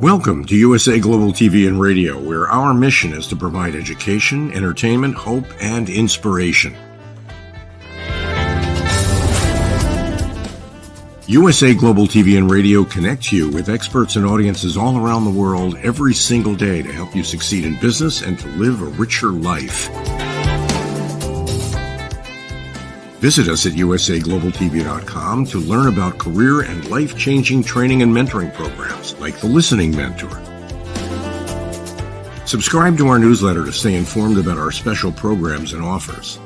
Welcome to USA Global TV and Radio, where our mission is to provide education, entertainment, hope, and inspiration. USA Global TV and Radio connects you with experts and audiences all around the world every single day to help you succeed in business and to live a richer life. Visit us at usaglobaltv.com to learn about career and life-changing training and mentoring programs like the Listening Mentor. Subscribe to our newsletter to stay informed about our special programs and offers.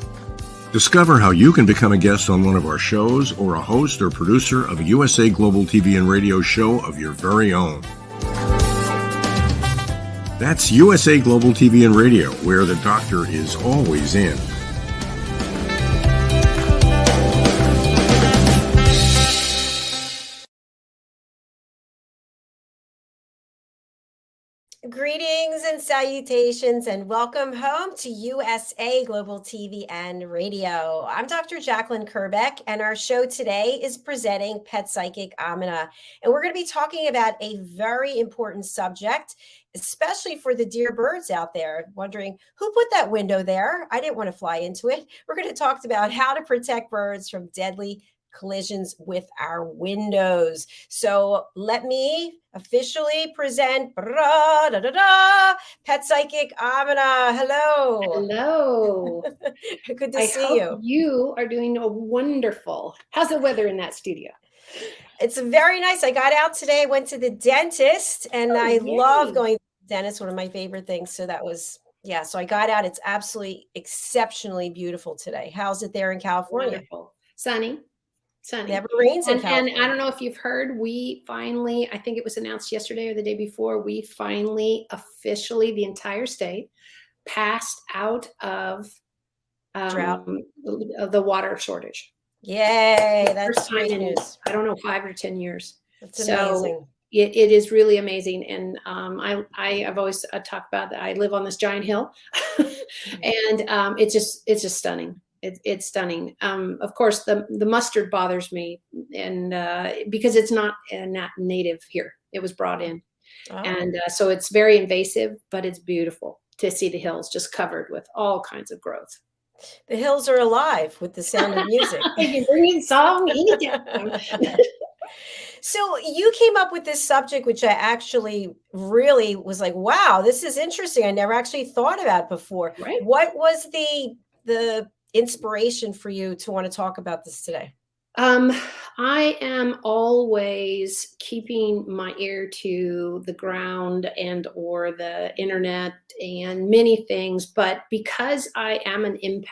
Discover how you can become a guest on one of our shows or a host or producer of a USA Global TV and Radio show of your very own. That's USA Global TV and Radio, where the doctor is always in. Greetings and salutations and welcome home to USA Global TV and Radio. I'm Dr. JACALYN KERBECK, and our show today is presenting Pet Psychic AMINAH. And we're going to be talking about a very important subject, especially for the dear birds out there wondering who put that window there. I didn't want to fly into it. We're going to talk about how to protect birds from deadly collisions with our windows. So let me officially present Pet Psychic AMINAH. Hello. Hello. Good to see you. You are doing wonderful. How's the weather in that studio? It's very nice. I got out today. I went to the dentist, and I love going to the dentist, one of my favorite things. So that was, so I got out. It's absolutely exceptionally beautiful today. How's it there in California? Wonderful. Sunny. Never rains in California. And I don't know if you've heard, we finally, I think it was announced yesterday or the day before, we finally officially, the entire state, passed out of drought, of the water shortage. Yay, that's great news. I don't know, 5 or 10 years. That's amazing. So it is really amazing. And I've always talked about that. I live on this giant hill and it's just stunning. It's stunning. Of course, the mustard bothers me, and because it's not native here. It was brought in, and so it's very invasive, but it's beautiful to see the hills just covered with all kinds of growth. The hills are alive with the sound of music. You bring in song anytime. So you came up with this subject, which I actually really was like, wow, this is interesting. I never actually thought about before. Right. What was the inspiration for you to want to talk about this today? I am always keeping my ear to the ground and or the internet and many things, but because I am an empath,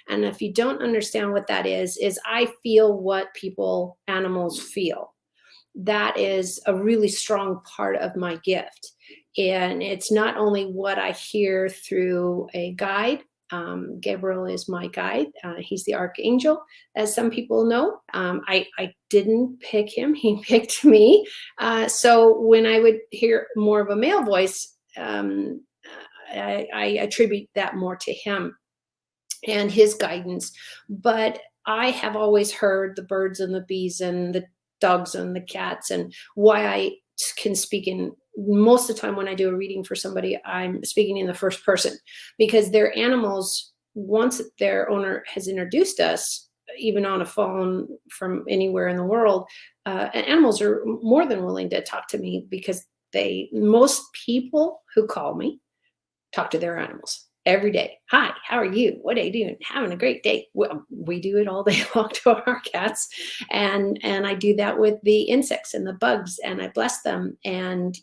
and if you don't understand what that is I feel what animals feel. That is a really strong part of my gift. And it's not only what I hear through a guide. Gabriel is my guide. He's the archangel, as some people know. I didn't pick him. He picked me. So when I would hear more of a male voice, I attribute that more to him and his guidance. But I have always heard the birds and the bees and the dogs and the cats, and why I can speak in most of the time when I do a reading for somebody, I'm speaking in the first person, because they're animals. Once their owner has introduced us, even on a phone from anywhere in the world, animals are more than willing to talk to me, because most people who call me talk to their animals every day. Hi, how are you? What are you doing? Having a great day. Well, we do it all day long to our cats. And I do that with the insects and the bugs, and I bless them. And,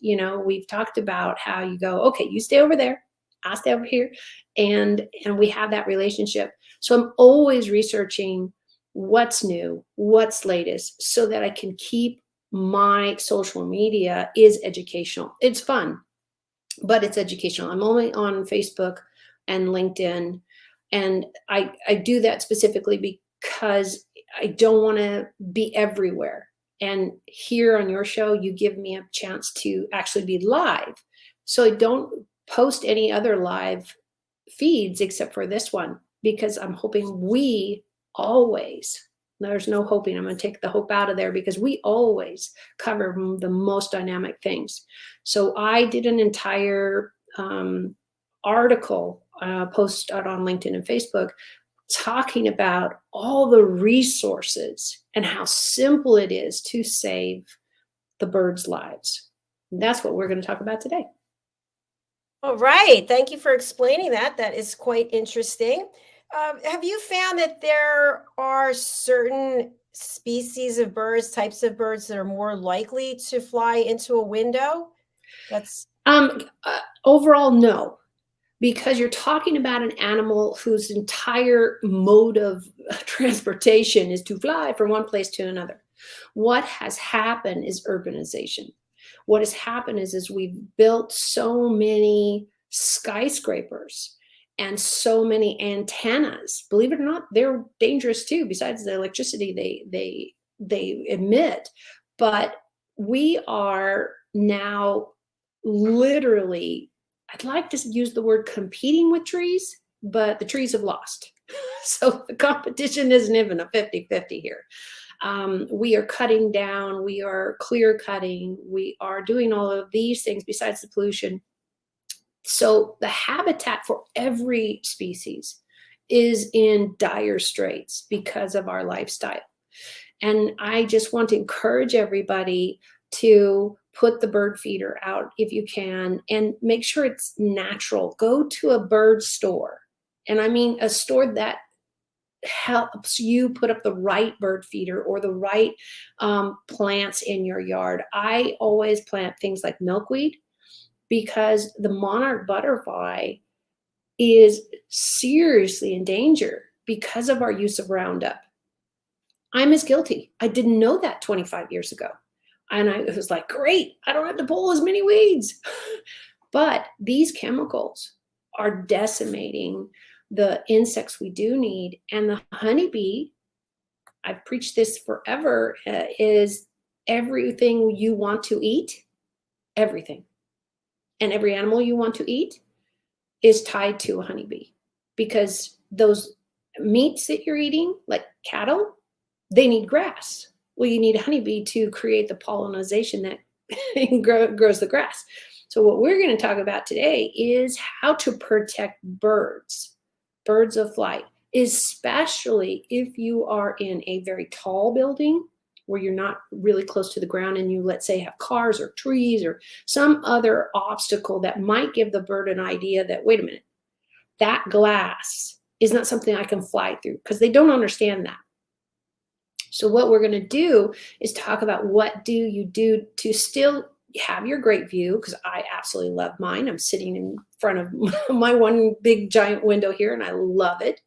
we've talked about how you go, okay, you stay over there, I'll stay over here. And we have that relationship. So I'm always researching what's new, what's latest, so that I can keep my social media is educational. It's fun, but it's educational. I'm only on Facebook and LinkedIn. And I do that specifically because I don't want to be everywhere. And here on your show, you give me a chance to actually be live. So I don't post any other live feeds except for this one, because I'm hoping we always There's no hoping. I'm going to take the hope out of there because we always cover the most dynamic things. So I did an entire article, post out on LinkedIn and Facebook, talking about all the resources and how simple it is to save the birds' lives. And that's what we're going to talk about today. All right. Thank you for explaining that. That is quite interesting. Have you found that there are certain species of birds, types of birds that are more likely to fly into a window? That's Overall, no, because you're talking about an animal whose entire mode of transportation is to fly from one place to another. What has happened is urbanization. What has happened is we've built so many skyscrapers and so many antennas. Believe it or not, they're dangerous too, besides the electricity they emit. But we are now literally, I'd like to use the word competing with trees, but the trees have lost. So the competition isn't even a 50-50 here. We are cutting down, we are clear cutting, we are doing all of these things besides the pollution. So the habitat for every species is in dire straits because of our lifestyle. And I just want to encourage everybody to put the bird feeder out if you can, and make sure it's natural. Go to a bird store. And I mean a store that helps you put up the right bird feeder or the right plants in your yard. I always plant things like milkweed, because the monarch butterfly is seriously in danger because of our use of Roundup. I'm as guilty. I didn't know that 25 years ago. And I was like, great, I don't have to pull as many weeds. But these chemicals are decimating the insects we do need. And the honeybee, I've preached this forever, is everything you want to eat, everything. And every animal you want to eat is tied to a honeybee, because those meats that you're eating, like cattle, they need grass. Well, you need a honeybee to create the pollination that grows the grass. So what we're going to talk about today is how to protect birds of flight, especially if you are in a very tall building where you're not really close to the ground and you, let's say, have cars or trees or some other obstacle that might give the bird an idea that, wait a minute, that glass is not something I can fly through, because they don't understand that. So what we're going to do is talk about what do you do to still have your great view, because I absolutely love mine. I'm sitting in front of my one big giant window here and I love it.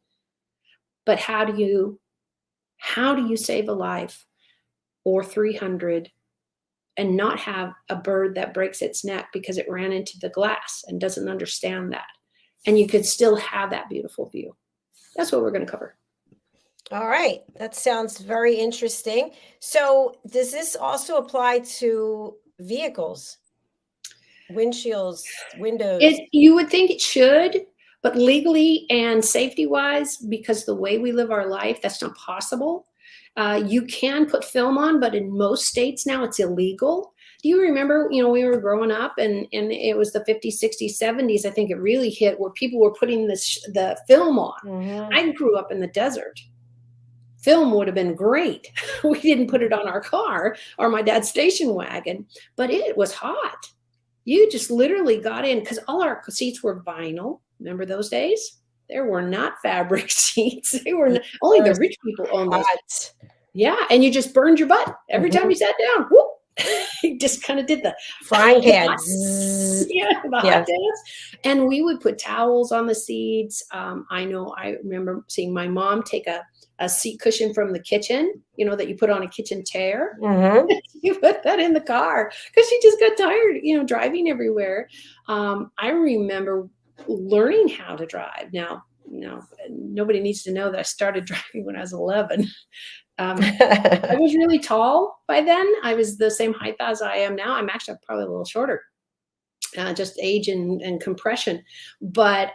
But how do you save a life or 300 and not have a bird that breaks its neck because it ran into the glass and doesn't understand that? And you could still have that beautiful view. That's what we're going to cover. all right. That sounds very interesting. So does this also apply to vehicles, windshields, windows? You would think it should, but legally and safety wise, because the way we live our life, that's not possible. You can put film on, but in most states now it's illegal. Do you remember, we were growing up and it was the 50s, 60s, 70s, I think it really hit, where people were putting the film on. Mm-hmm. I grew up in the desert. Film would have been great. We didn't put it on our car or my dad's station wagon, but it was hot. You just literally got in, because all our seats were vinyl. Remember those days? There were not fabric seats. They were not, only the rich people owned those. Yeah, and you just burned your butt every time you sat down. Whoop. You just kind of did the frying pan. The hot dance. And we would put towels on the seats. I remember seeing my mom take a seat cushion from the kitchen, that you put on a kitchen chair. Mm-hmm. You put that in the car because she just got tired, driving everywhere. I remember learning how to drive. Now, nobody needs to know that I started driving when I was 11. I was really tall by then. I was the same height as I am now. I'm actually probably a little shorter, just age and compression. But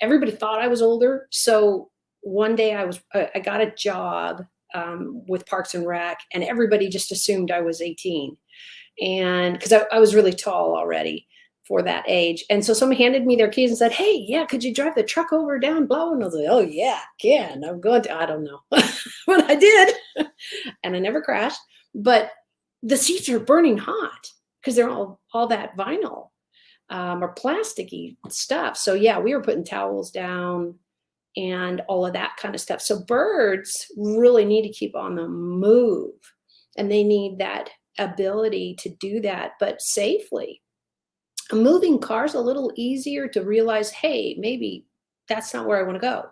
everybody thought I was older. So one day I got a job with Parks and Rec, and everybody just assumed I was 18. And because I was really tall already for that age. And so somebody handed me their keys and said, hey, yeah, could you drive the truck over down Blau? And I was like, oh yeah, can. I'm going to, I don't know. But I did. And I never crashed. But the seats are burning hot because they're all that vinyl or plasticky stuff. So yeah, we were putting towels down and all of that kind of stuff. So birds really need to keep on the move, and they need that ability to do that, but safely. A moving car is a little easier to realize, hey, maybe that's not where I want to go.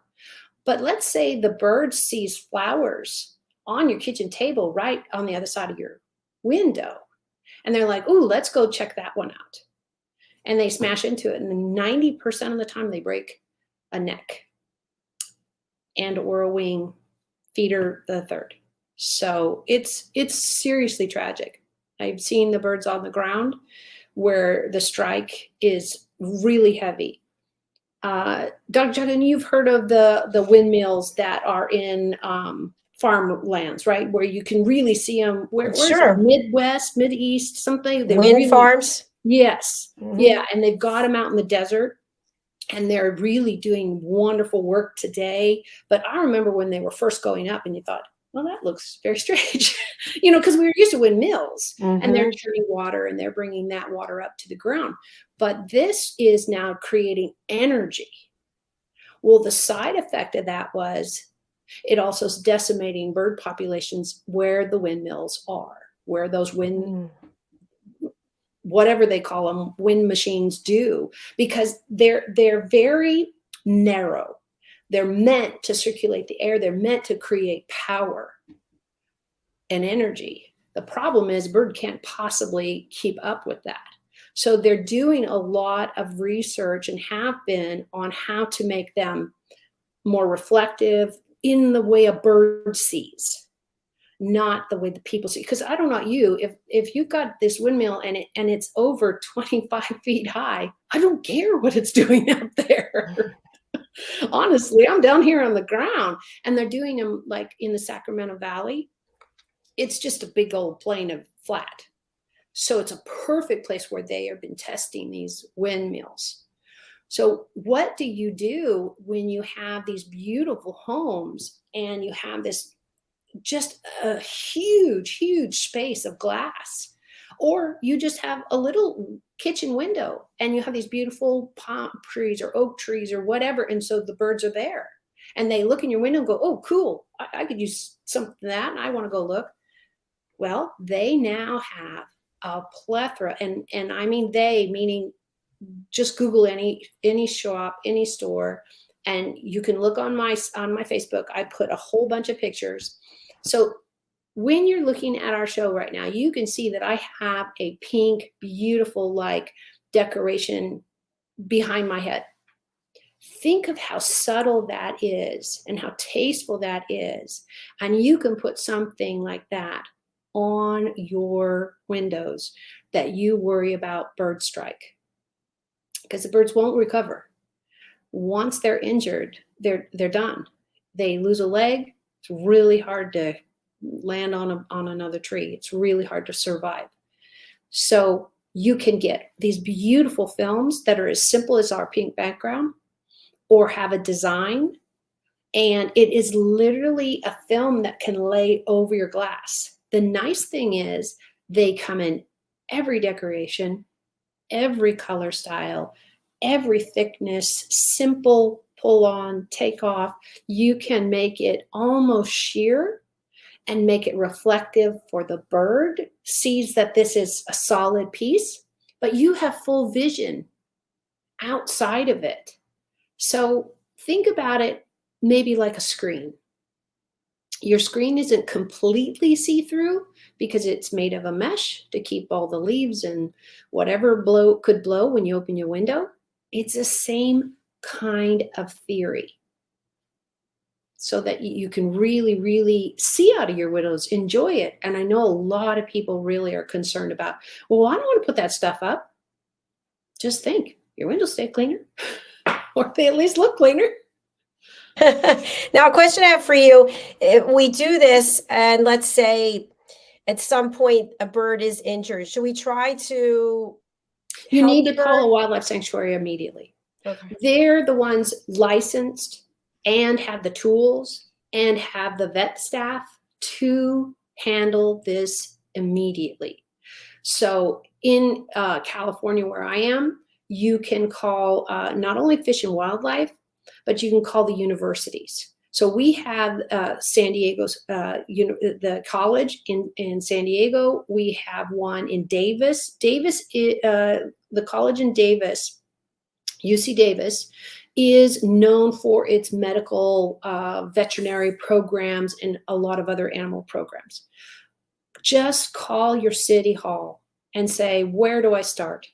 But let's say the bird sees flowers on your kitchen table right on the other side of your window. And they're like, ooh, let's go check that one out. And they smash into it. And 90% of the time they break a neck and or a wing, feeder the third. So it's seriously tragic. I've seen the birds on the ground where the strike is really heavy. Dr. JACALYN, you've heard of the windmills that are in farmlands, right? Where you can really see them. Where's Sure. Midwest, Mideast, something. Wind farms. Yes. Mhm. Yeah. And they've got them out in the desert. And they're really doing wonderful work today. But I remember when they were first going up and you thought, well, that looks very strange, because we were used to windmills and they're turning water and they're bringing that water up to the ground. But this is now creating energy. Well, the side effect of that was it also is decimating bird populations where the windmills are, where those whatever they call them, wind machines do, because they're very narrow. They're meant to circulate the air. They're meant to create power and energy. The problem is bird can't possibly keep up with that. So they're doing a lot of research and have been on how to make them more reflective in the way a bird sees, not the way the people see. Because I don't know you, if you've got this windmill and it's over 25 feet high, I don't care what it's doing out there. Honestly, I'm down here on the ground, and they're doing them like in the Sacramento Valley. It's just a big old plain of flat. So it's a perfect place where they have been testing these windmills. So what do you do when you have these beautiful homes and you have this just a huge, huge space of glass? Or you just have a little kitchen window and you have these beautiful palm trees or oak trees or whatever. And so the birds are there and they look in your window and go, oh, cool. I could use something of that and I want to go look. Well, they now have a plethora. And I mean they, meaning just Google any shop, any store, and you can look on my Facebook. I put a whole bunch of pictures. So when you're looking at our show right now, you can see that I have a pink, beautiful, like decoration behind my head. Think of how subtle that is and how tasteful that is. And you can put something like that on your windows that you worry about bird strike, because the birds won't recover. Once they're injured, they're done. They lose a leg. It's really hard to land on another tree. It's really hard to survive. So you can get these beautiful films that are as simple as our pink background or have a design. And it is literally a film that can lay over your glass. The nice thing is they come in every decoration, every color style, every thickness, simple pull on, take off. You can make it almost sheer and make it reflective for the bird, sees that this is a solid piece, but you have full vision outside of it. So think about it maybe like a screen. Your screen isn't completely see-through because it's made of a mesh to keep all the leaves and whatever could blow when you open your window. It's the same kind of theory, so that you can really, really see out of your windows, enjoy it. And I know a lot of people really are concerned about, well, I don't want to put that stuff up. Just think, your windows stay cleaner, or they at least look cleaner. Now, a question I have for you, if we do this and let's say at some point a bird is injured, should we try to You help need the to call bird? a wildlife sanctuary immediately. Okay. They're the ones licensed and have the tools and have the vet staff to handle this immediately. So in California, where I am, you can call not only Fish and Wildlife, but you can call the universities. So we have San Diego's, the college in San Diego. We have one in Davis. The college in Davis, UC Davis, is known for its medical veterinary programs and a lot of other animal programs. Just call your city hall and say, where do I start?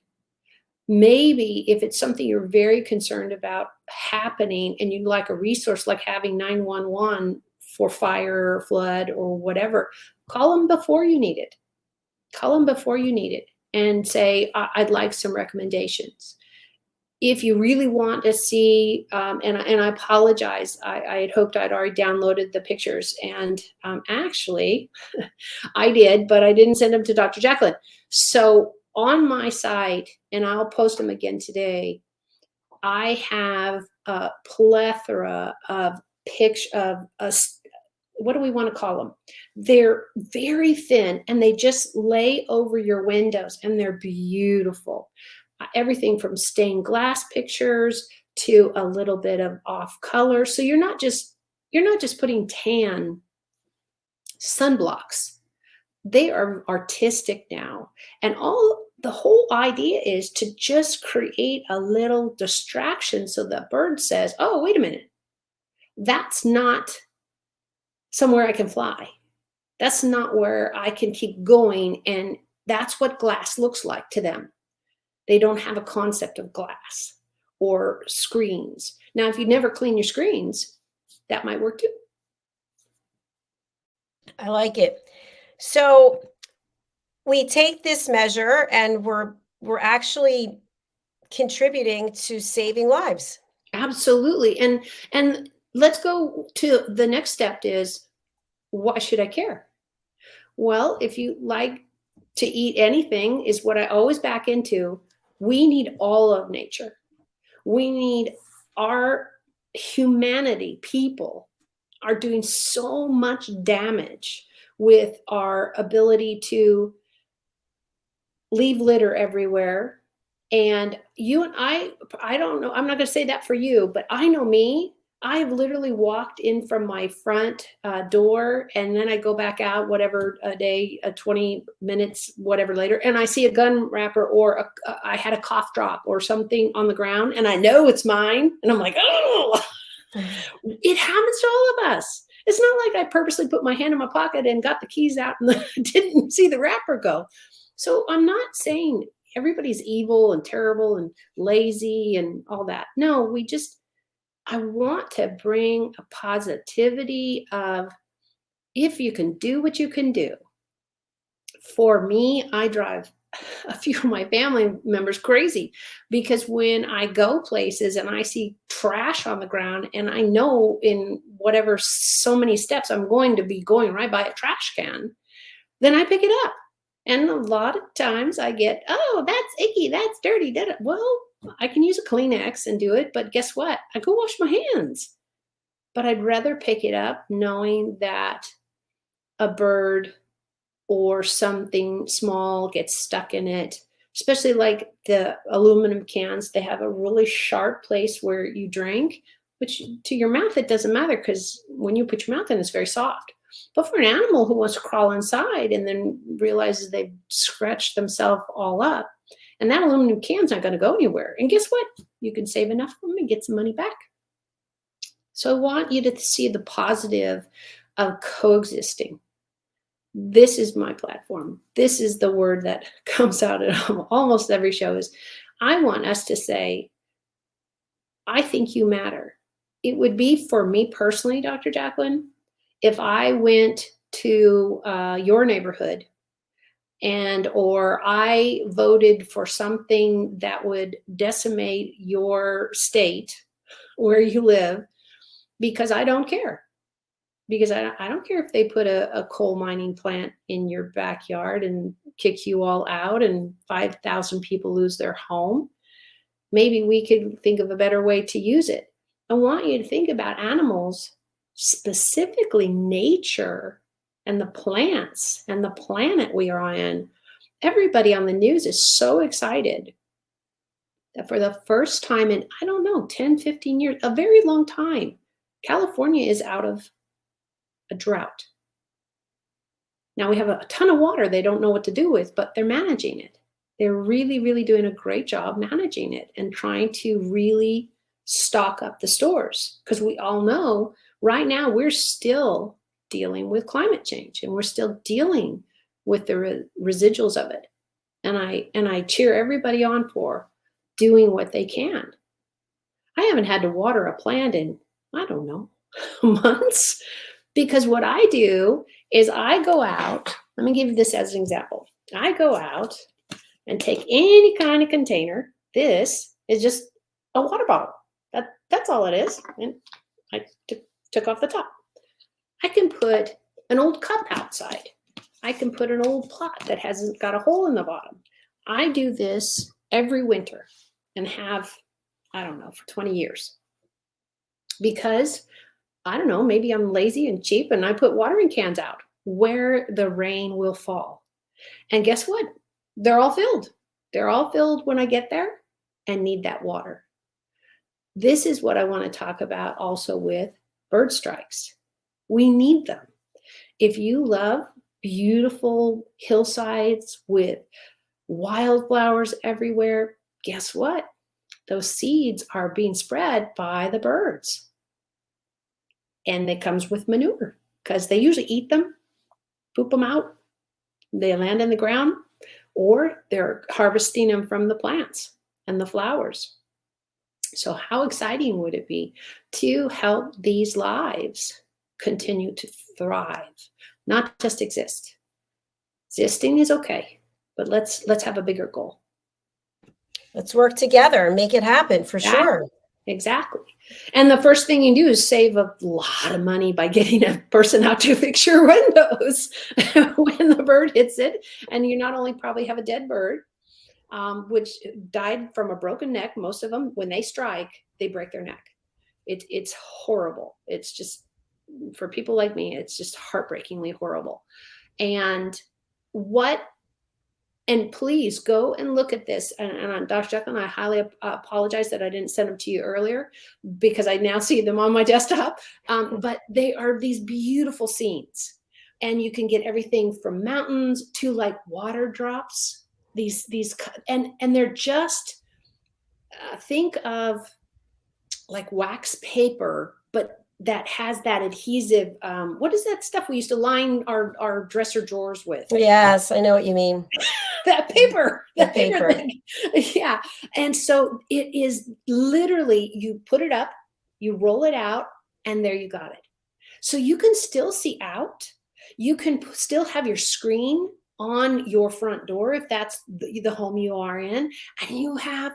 Maybe if it's something you're very concerned about happening and you'd like a resource like having 911 for fire or flood or whatever, call them before you need it. Call them before you need it and say, I'd like some recommendations. If you really want to see, and I apologize, I had hoped I'd already downloaded the pictures, and actually I did, but I didn't send them to Dr. Jacalyn. So on my site, and I'll post them again today, I have a plethora of pictures of what do we want to call them? They're very thin and they just lay over your windows and they're beautiful. Everything from stained glass pictures to a little bit of off color. So you're not just putting tan sunblocks. They are artistic now. And the whole idea is to just create a little distraction so the bird says, oh, wait a minute, that's not somewhere I can fly. That's not where I can keep going. And that's what glass looks like to them. They don't have a concept of glass or screens. Now, if you never clean your screens, that might work too. I like it. So we take this measure and we're actually contributing to saving lives. Absolutely. And let's go to the next step is, why should I care? Well, if you like to eat anything, is what I always back into. We need all of nature. We need our humanity. People are doing so much damage with our ability to leave litter everywhere. And you and I don't know, I'm not going to say that for you, but I know me. I have literally walked in from my front door and then I go back out, whatever, a day, 20 minutes, whatever later, and I see a gun wrapper or I had a cough drop or something on the ground and I know it's mine. And I'm like, oh, it happens to all of us. It's not like I purposely put my hand in my pocket and got the keys out and didn't see the wrapper go. So I'm not saying everybody's evil and terrible and lazy and all that. No, I want to bring a positivity of, if you can do what you can do. For me, I drive a few of my family members crazy because when I go places and I see trash on the ground and I know in whatever so many steps I'm going to be going right by a trash can, then I pick it up. And a lot of times I get, oh, that's icky, that's dirty. Well, I can use a Kleenex and do it, but guess what? I go wash my hands. But I'd rather pick it up knowing that a bird or something small gets stuck in it, especially like the aluminum cans. They have a really sharp place where you drink, which to your mouth, it doesn't matter because when you put your mouth in, it's very soft. But for an animal who wants to crawl inside and then realizes they've scratched themselves all up, and that aluminum can's not going to go anywhere. And guess what? You can save enough of them and get some money back. So I want you to see the positive of coexisting. This is my platform. This is the word that comes out at almost every show is, I want us to say, I think you matter. It would be for me personally, Dr. Jacalyn, if I went to your neighborhood or I voted for something that would decimate your state where you live, because I don't care. Because I don't care if they put a coal mining plant in your backyard and kick you all out and 5,000 people lose their home. Maybe we could think of a better way to use it. I want you to think about animals, specifically nature and the plants and the planet we are on. Everybody on the news is so excited that for the first time in, I don't know, 10, 15 years, a very long time, California is out of a drought. Now we have a ton of water they don't know what to do with, but they're managing it. They're really, really doing a great job managing it and trying to really stock up the stores. Because we all know right now we're still dealing with climate change and we're still dealing with the residuals of it. And I cheer everybody on for doing what they can. I haven't had to water a plant in, I don't know, months. Because what I do is I go out, let me give you this as an example. I go out and take any kind of container. This is just a water bottle. That's all it is. And I took off the top. I can put an old cup outside. I can put an old pot that hasn't got a hole in the bottom. I do this every winter and have, I don't know, for 20 years. Because I don't know, maybe I'm lazy and cheap and I put watering cans out where the rain will fall. And guess what? They're all filled. They're all filled when I get there and need that water. This is what I want to talk about also with bird strikes. We need them. If you love beautiful hillsides with wildflowers everywhere, guess what? Those seeds are being spread by the birds. And it comes with manure because they usually eat them, poop them out. They land in the ground or they're harvesting them from the plants and the flowers. So how exciting would it be to help these lives continue to thrive, not just exist? Existing is okay, but let's have a bigger goal. Let's work together and make it happen for sure. Exactly. And the first thing you do is save a lot of money by getting a person out to fix your windows when the bird hits it. And you not only probably have a dead bird, which died from a broken neck. Most of them, when they strike, they break their neck. It's horrible. It's just, for people like me, it's just heartbreakingly horrible. And please go and look at this. And Dr. Jacalyn, I highly apologize that I didn't send them to you earlier because I now see them on my desktop. But they are these beautiful scenes. And you can get everything from mountains to like water drops. And they're just, think of like wax paper, but that has that adhesive, what is that stuff we used to line our dresser drawers with? Yes, I know what you mean. that paper. Thing. Yeah. And so it is literally, you put it up, you roll it out, and there you got it. So you can still see out. You can still have your screen on your front door if that's the home you are in. And you have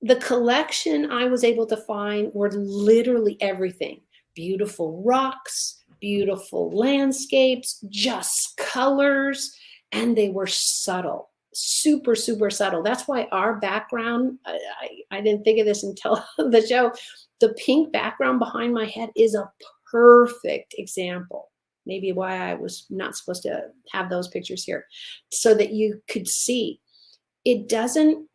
the collection I was able to find were literally everything. Beautiful rocks, beautiful landscapes, just colors, and they were subtle, super, super subtle. That's why our background, I didn't think of this until the show, the pink background behind my head is a perfect example. Maybe why I was not supposed to have those pictures here, so that you could see. It doesn't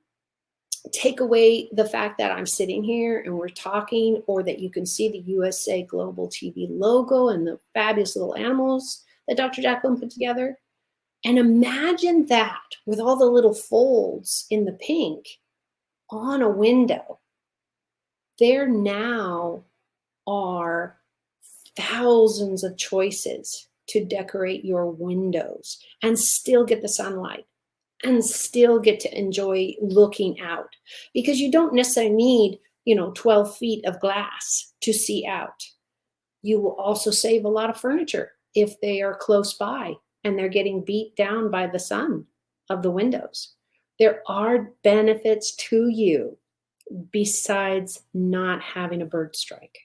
take away the fact that I'm sitting here and we're talking, or that you can see the USA Global TV logo and the fabulous little animals that Dr. Jacalyn put together. And imagine that with all the little folds in the pink on a window. There now are thousands of choices to decorate your windows and still get the sunlight and still get to enjoy looking out, because you don't necessarily need, 12 feet of glass to see out. You will also save a lot of furniture if they are close by and they're getting beat down by the sun of the windows. There are benefits to you besides not having a bird strike.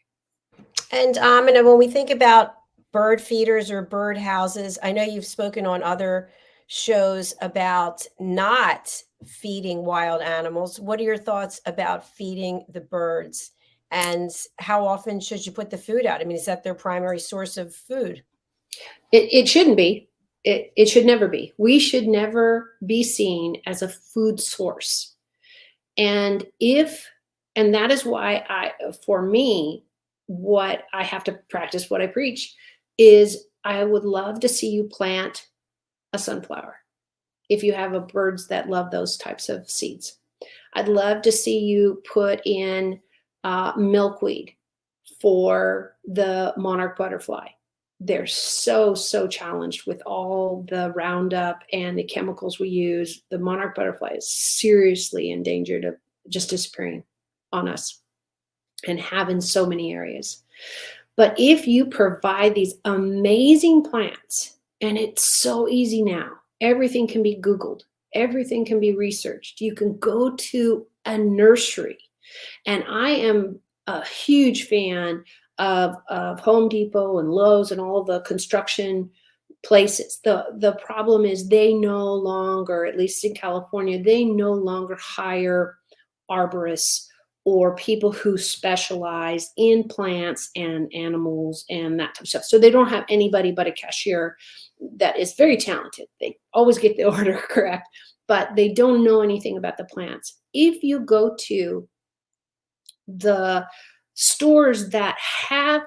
And when we think about bird feeders or bird houses, I know you've spoken on other shows about not feeding wild animals. What are your thoughts about feeding the birds? And how often should you put the food out? I mean, is that their primary source of food? It shouldn't be. It should never be. We should never be seen as a food source. And that is why for me, what I have to practice, what I preach, is I would love to see you plant a sunflower if you have birds that love those types of seeds. I'd love to see you put in milkweed for the monarch butterfly. They're so challenged with all the Roundup and the chemicals we use. The monarch butterfly is seriously endangered of just disappearing on us and have in so many areas. But if you provide these amazing plants, and it's so easy now, everything can be Googled, everything can be researched. You can go to a nursery. And I am a huge fan of Home Depot and Lowe's and all the construction places. The problem is they no longer, at least in California, they no longer hire arborists or people who specialize in plants and animals and that type of stuff. So they don't have anybody but a cashier that is very talented. They always get the order correct, but they don't know anything about the plants. If you go to the stores that have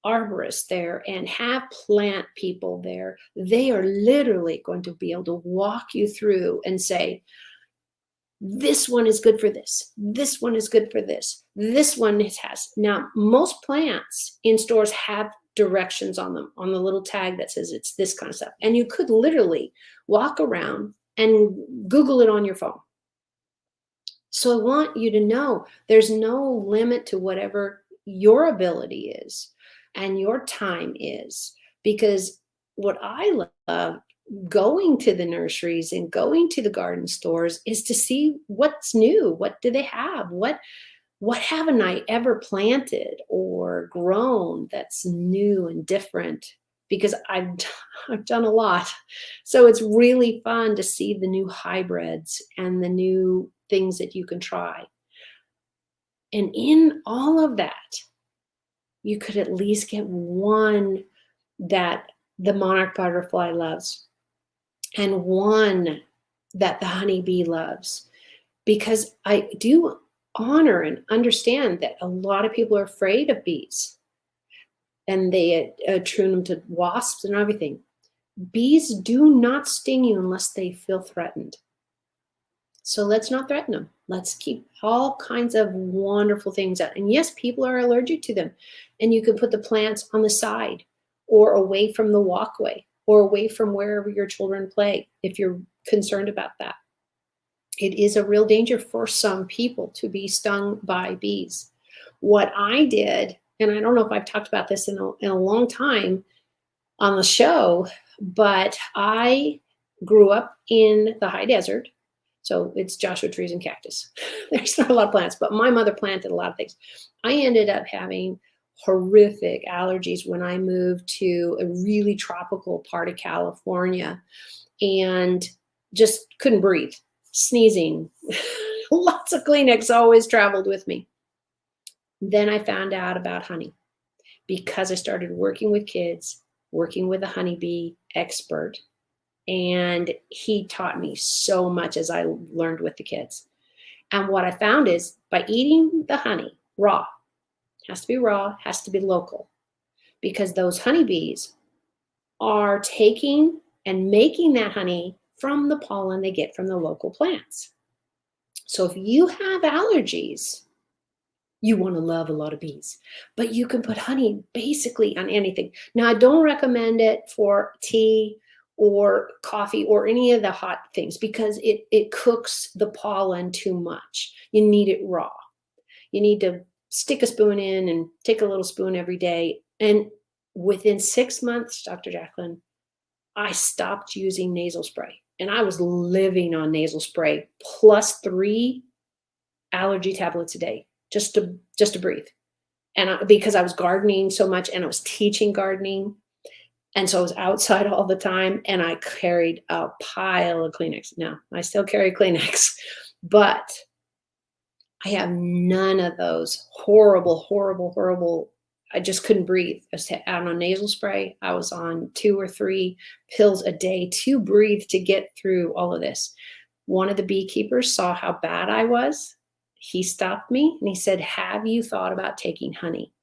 arborists there and have plant people there, they are literally going to be able to walk you through and say, this one is good for this. This one is good for this. This one has. Now, most plants in stores have directions on them, on the little tag that says it's this kind of stuff. And you could literally walk around and Google it on your phone. So I want you to know there's no limit to whatever your ability is and your time is, because what I love going to the nurseries and going to the garden stores is to see what's new. What do they have? What haven't I ever planted or grown that's new and different? Because I've done a lot. So it's really fun to see the new hybrids and the new things that you can try. And in all of that, you could at least get one that the monarch butterfly loves and one that the honeybee loves. Because I do honor and understand that a lot of people are afraid of bees and they attune them to wasps and everything. Bees do not sting you unless they feel threatened. So let's not threaten them. Let's keep all kinds of wonderful things out. And yes, people are allergic to them. And you can put the plants on the side or away from the walkway or away from wherever your children play if you're concerned about that. It is a real danger for some people to be stung by bees. What I did, and I don't know if I've talked about this in a long time on the show, but I grew up in the high desert. So it's Joshua trees and cactus. There's not a lot of plants, but my mother planted a lot of things. I ended up having horrific allergies when I moved to a really tropical part of California and just couldn't breathe, sneezing. Lots of Kleenex always traveled with me. Then I found out about honey because I started working with kids, working with a honeybee expert. And he taught me so much as I learned with the kids. And what I found is by eating the honey raw, has to be raw, has to be local, because those honeybees are taking and making that honey from the pollen they get from the local plants. So if you have allergies, you want to love a lot of bees, but you can put honey basically on anything. Now, I don't recommend it for tea or coffee or any of the hot things because it cooks the pollen too much. You need it raw. You need to stick a spoon in and take a little spoon every day. And within 6 months, Dr. Jacalyn, I stopped using nasal spray. And I was living on nasal spray plus 3 allergy tablets a day just to breathe. And because I was gardening so much and I was teaching gardening. And so I was outside all the time, and I carried a pile of Kleenex. Now, I still carry Kleenex, but I have none of those horrible, horrible, horrible. I just couldn't breathe. I was out on nasal spray. I was on 2 or 3 pills a day to breathe to get through all of this. One of the beekeepers saw how bad I was. He stopped me and he said, "Have you thought about taking honey?"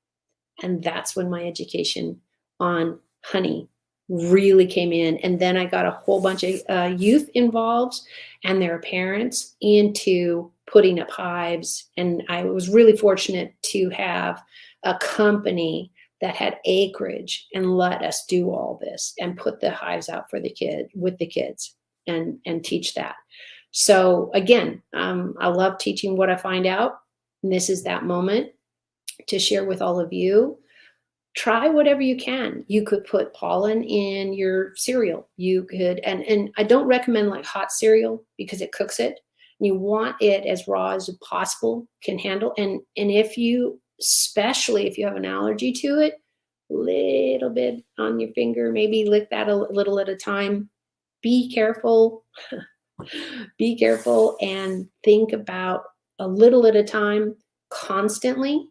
And that's when my education on honey really came in. And then I got a whole bunch of youth involved and their parents into putting up hives. And I was really fortunate to have a company that had acreage and let us do all this and put the hives out for the kids and teach that. So again, I love teaching what I find out. And this is that moment to share with all of you. Try whatever you can. You could put pollen in your cereal. You could, and I don't recommend like hot cereal because it cooks it. You want it as raw as possible, can handle. And if you, especially if you have an allergy to it, little bit on your finger, maybe lick that a little at a time. Be careful. Be careful and think about a little at a time constantly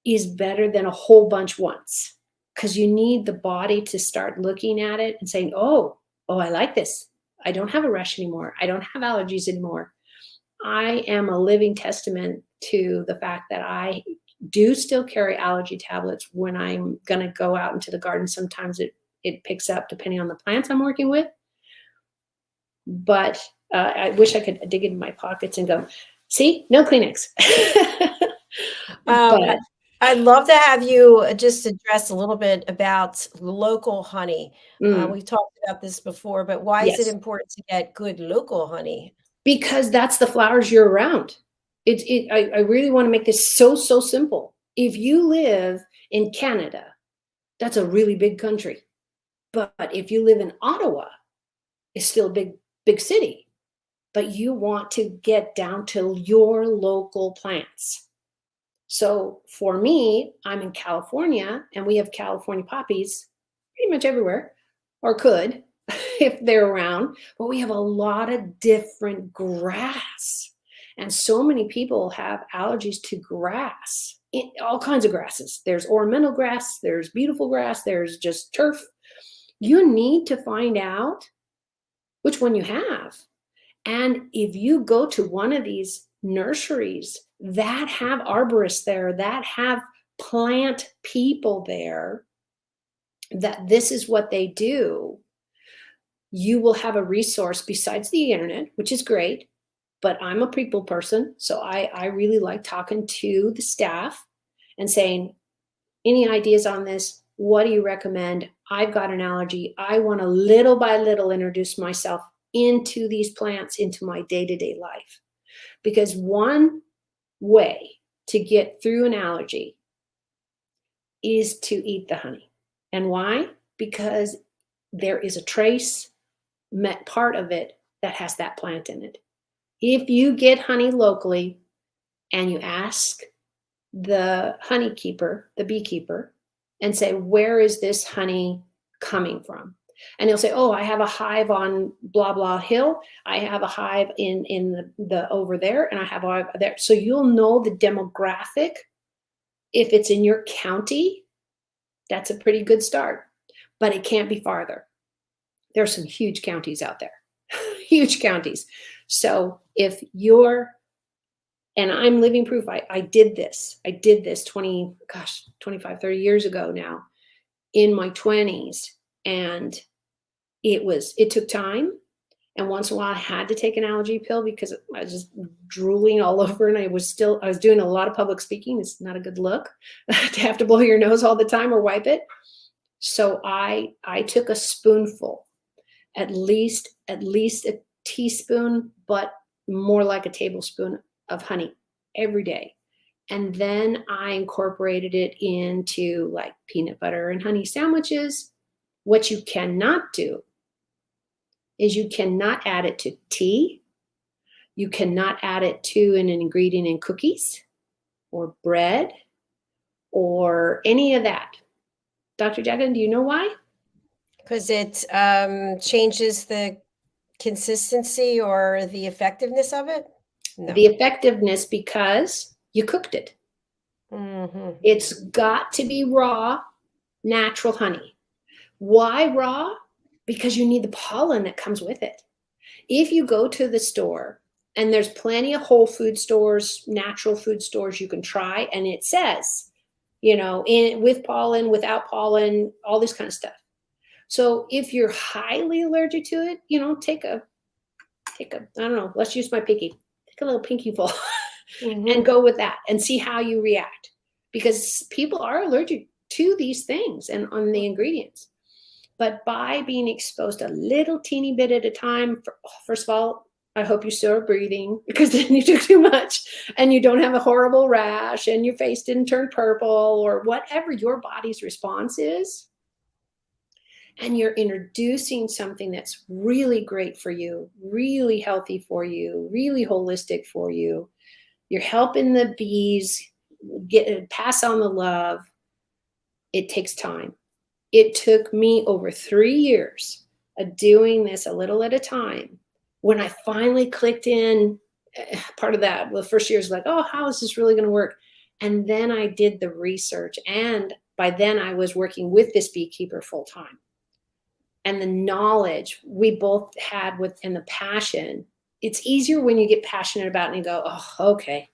is better than a whole bunch once, because you need the body to start looking at it and saying, oh, I like this. I don't have a rash anymore. I don't have allergies anymore. I am a living testament to the fact that I do still carry allergy tablets when I'm going to go out into the garden. Sometimes it picks up depending on the plants I'm working with. But I wish I could dig into my pockets and go, see, no Kleenex. But I'd love to have you just address a little bit about local honey. We've talked about this before, but why is it yes, important to get good local honey? because that's the flowers you're around. I really want to make this so simple. If you live in Canada, that's a really big country. But if you live in Ottawa, it's still a big city. But you want to get down to your local plants. So for me, I'm in California and we have California poppies pretty much everywhere, or could if they're around, but we have a lot of different grass. And so many people have allergies to grass, all kinds of grasses. There's ornamental grass, there's beautiful grass, there's just turf. You need to find out which one you have. And if you go to one of these nurseries that have arborists there, that have plant people there, that this is what they do, you will have a resource besides the internet, which is great. But I'm a people person, so I really like talking to the staff and saying, any ideas on this? What do you recommend? I've got an allergy. I want to little by little introduce myself into these plants, into my day-to-day life. Because one way to get through an allergy is to eat the honey. And why? Because there is a trace part of it that has that plant in it. If you get honey locally and you ask the honey keeper, the beekeeper, and say, where is this honey coming from? And he'll say, oh, I have a hive on blah, blah hill. I have a hive in the over there, and I have a hive there. So you'll know the demographic. If it's in your county, that's a pretty good start, but it can't be farther. There's some huge counties out there, huge counties. So if you're, and I'm living proof, I did this 25, 30 years ago now in my 20s. And it took time. And once in a while I had to take an allergy pill because I was just drooling all over. And I was doing a lot of public speaking. It's not a good look to have to blow your nose all the time or wipe it. So I took a spoonful, at least a teaspoon, but more like a tablespoon of honey every day. And then I incorporated it into like peanut butter and honey sandwiches. What you cannot do is you cannot add it to tea. You cannot add it to an ingredient in cookies or bread or any of that. Dr. Jacalyn, do you know why? Because it changes the consistency or the effectiveness of it? No. The effectiveness, because you cooked it. Mm-hmm. It's got to be raw, natural honey. Why raw? Because you need the pollen that comes with it. If you go to the store, and there's plenty of whole food stores, natural food stores you can try, and it says, with pollen, without pollen, all this kind of stuff. So if you're highly allergic to it, take a, I don't know, let's use my pinky. Take a little pinky full and go with that and see how you react. Because people are allergic to these things and on the ingredients. But by being exposed a little teeny bit at a time, first of all, I hope you still are breathing, because then you took too much and you don't have a horrible rash and your face didn't turn purple or whatever your body's response is. And you're introducing something that's really great for you, really healthy for you, really holistic for you. You're helping the bees pass on the love. It takes time. It took me over 3 years of doing this a little at a time. When I finally clicked in, part of that, the first year was like, oh, how is this really going to work? And then I did the research. And by then I was working with this beekeeper full time. And the knowledge we both had and the passion, it's easier when you get passionate about it and you go, oh, okay.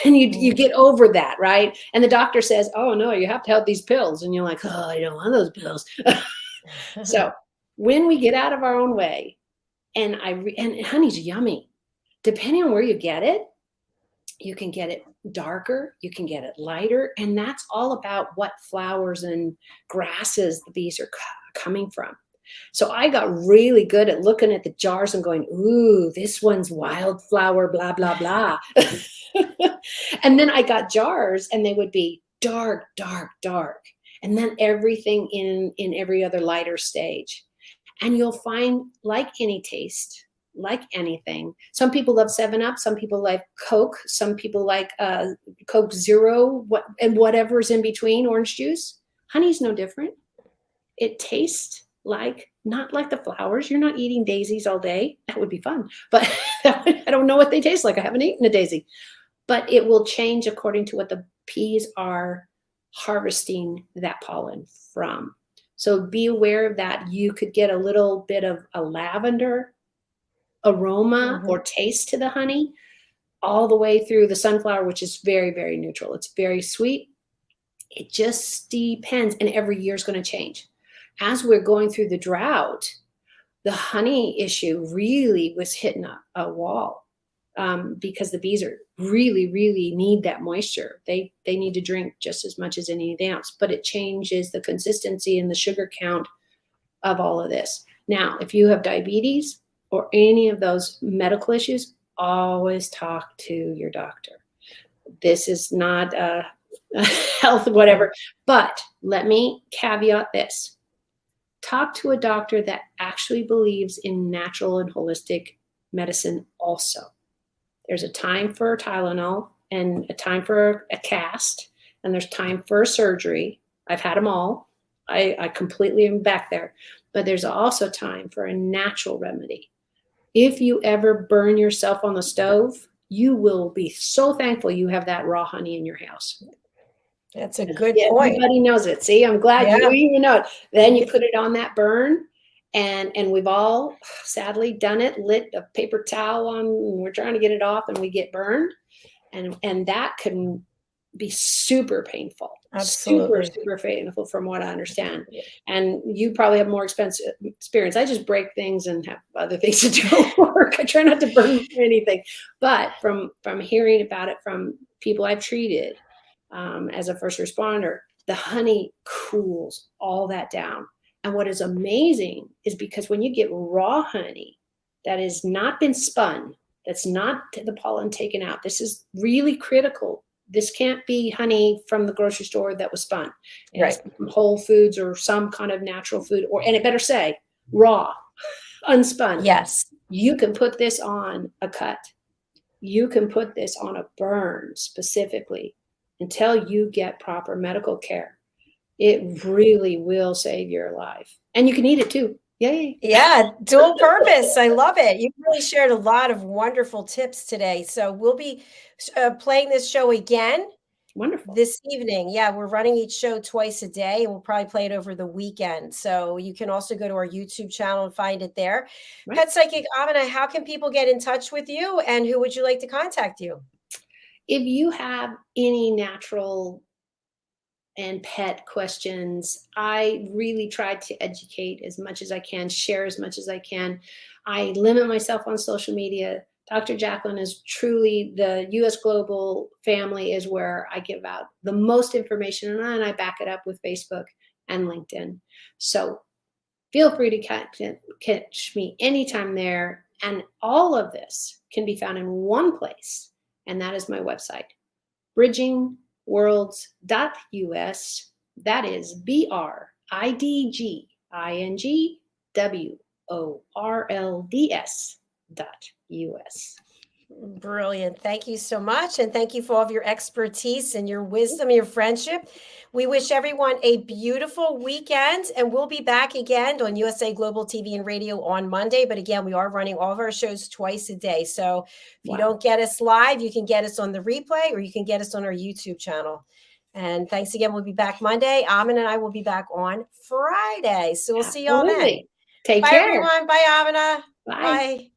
And you get over that, right? And the doctor says, oh, no, you have to have these pills. And you're like, oh, I don't want those pills. So when we get out of our own way, and honey's yummy. Depending on where you get it, you can get it darker, you can get it lighter. And that's all about what flowers and grasses the bees are coming from. So I got really good at looking at the jars and going, ooh, this one's wildflower, blah, blah, blah. And then I got jars and they would be dark, dark, dark. And then everything in every other lighter stage. And you'll find, like any taste, like anything, some people love 7-Up, some people like Coke, some people like Coke Zero, and whatever's in between, orange juice. Honey's no different. It tastes not like the flowers. You're not eating daisies all day. That would be fun. But I don't know what they taste like. I haven't eaten a daisy. But it will change according to what the bees are harvesting that pollen from. So be aware of that. You could get a little bit of a lavender aroma or taste to the honey, all the way through the sunflower, which is very, very neutral. It's very sweet. It just depends. And every year is going to change. As we're going through the drought, the honey issue really was hitting a wall, because the bees really, really need that moisture. They need to drink just as much as anything else, but it changes the consistency and the sugar count of all of this. Now, if you have diabetes or any of those medical issues, always talk to your doctor. This is not health, whatever, but let me caveat this. Talk to a doctor that actually believes in natural and holistic medicine also. There's a time for Tylenol and a time for a cast, and there's time for a surgery. I've had them all. I completely am back there. But there's also time for a natural remedy. If you ever burn yourself on the stove, you will be so thankful you have that raw honey in your house. That's a good point. Everybody knows it. See, I'm glad you even know it. Then you put it on that burn, and we've all sadly done it, lit a paper towel on, and we're trying to get it off, and we get burned. And that can be super painful. Absolutely. Super painful from what I understand. And you probably have more experience. I just break things and have other things to do at work. I try not to burn anything. But from hearing about it from people I've treated as a first responder, the honey cools all that down. And what is amazing is because when you get raw honey that has not been spun, that's not the pollen taken out, this is really critical. This can't be honey from the grocery store that was spun. It's from Whole Foods or some kind of natural food, and it better say raw, unspun. Yes. You can put this on a cut. You can put this on a burn specifically until you get proper medical care. It really will save your life. And you can eat it too. Yay. Yeah, dual purpose. I love it. You really shared a lot of wonderful tips today. So we'll be playing this show again Wonderful. this evening. Yeah, we're running each show twice a day, and we'll probably play it over the weekend. So you can also go to our YouTube channel and find it there. Right. Pet Psychic Amina, how can people get in touch with you, and who would you like to contact you? If you have any natural and pet questions, I really try to educate as much as I can, share as much as I can. I limit myself on social media. Dr. Jacalyn is truly, the US Global family is where I give out the most information, and I back it up with Facebook and LinkedIn. So feel free to catch me anytime there. And all of this can be found in one place, and that is my website, bridgingworlds.us. That is bridgingworlds.us. Brilliant. Thank you so much. And thank you for all of your expertise and your wisdom, your friendship. We wish everyone a beautiful weekend, and we'll be back again on USA Global TV and Radio on Monday. But again, we are running all of our shows twice a day. So if you don't get us live, you can get us on the replay, or you can get us on our YouTube channel. And thanks again. We'll be back Monday. Amina and I will be back on Friday. So we'll see y'all then. Take care. Bye, everyone. Bye, Amina. Bye. Bye.